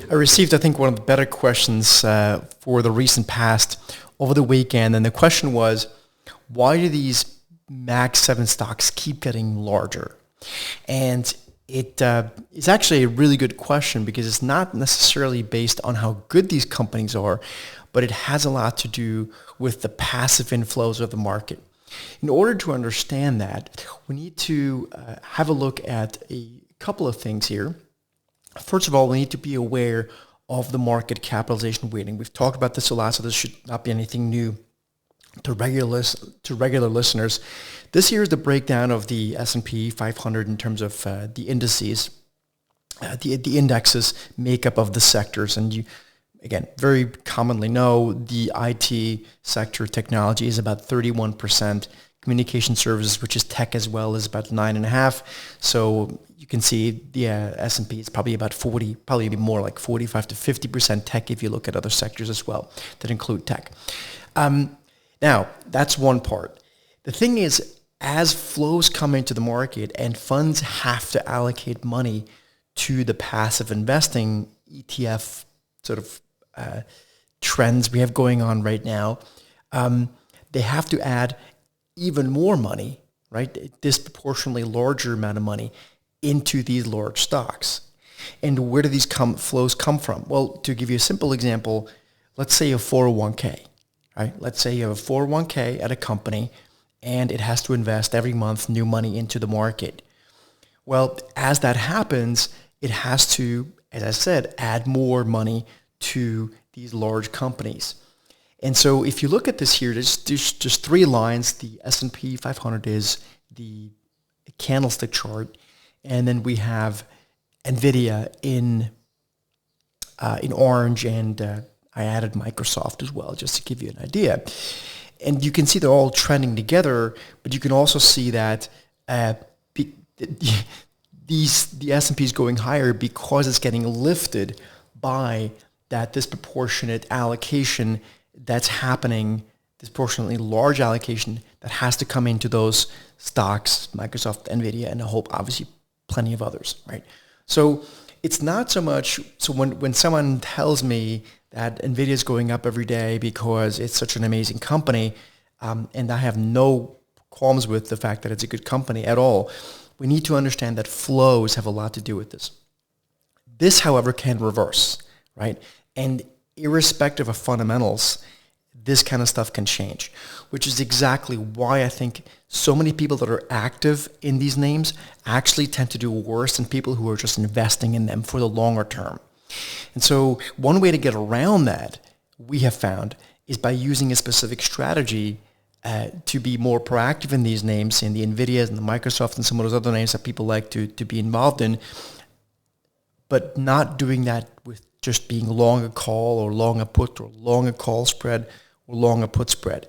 I received, I think, one of the better questions for the recent past over the weekend, and the question was, why do these Mag 7 stocks keep getting larger? And it is actually a really good question because it's not necessarily based on how good these companies are, but it has a lot to do with the passive inflows of the market. In order to understand that, we need to have a look at a couple of things here. First of all, we need to be aware of the market capitalization weighting. We've talked about this a lot, so this should not be anything new to regular listeners. This here is the breakdown of the S&P 500 in terms of the indices, the indexes makeup of the sectors. And you, again, very commonly know the IT sector, technology, is about 31%. Communication services, which is tech as well, is about 9.5%. So you can see the S&P is probably about 40, probably more like 45 to 50% tech if you look at other sectors as well that include tech. Now, that's one part. The thing is, as flows come into the market and funds have to allocate money to the passive investing ETF sort of trends we have going on right now, they have to add even more money, right? A disproportionately larger amount of money into these large stocks. And where do these flows come from? Well, to give you a simple example, let's say a 401k, right? Let's say you have a 401k at a company and it has to invest every month new money into the market. Well, as that happens, it has to, as I said, add more money to these large companies. And so if you look at this here, there's just three lines. The S&P 500 is the candlestick chart, and then we have NVIDIA in orange, and I added Microsoft as well, just to give you an idea. And you can see they're all trending together, but you can also see that the S&P is going higher because it's getting lifted by that disproportionate allocation that's happening, disproportionately large allocation that has to come into those stocks, Microsoft, NVIDIA, and a whole, obviously, plenty of others, right? So it's not so much, so when someone tells me that NVIDIA is going up every day because it's such an amazing company, and I have no qualms with the fact that it's a good company at all, we need to understand that flows have a lot to do with this. This, however, can reverse, right? And irrespective of fundamentals, this kind of stuff can change, which is exactly why I think so many people that are active in these names actually tend to do worse than people who are just investing in them for the longer term. And so one way to get around that, we have found, is by using a specific strategy to be more proactive in these names, in the NVIDIAs and the Microsoft and some of those other names that people like to be involved in, but not doing that with just being long a call or long a put or long a call spread or long a put spread.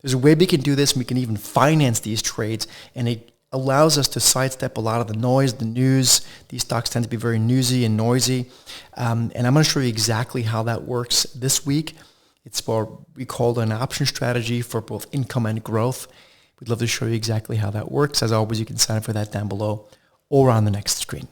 There's a way we can do this, and we can even finance these trades, and it allows us to sidestep a lot of the noise, the news. These stocks tend to be very newsy and noisy, and I'm going to show you exactly how that works this week. It's what we call an option strategy for both income and growth. We'd love to show you exactly how that works. As always, you can sign up for that down below or on the next screen.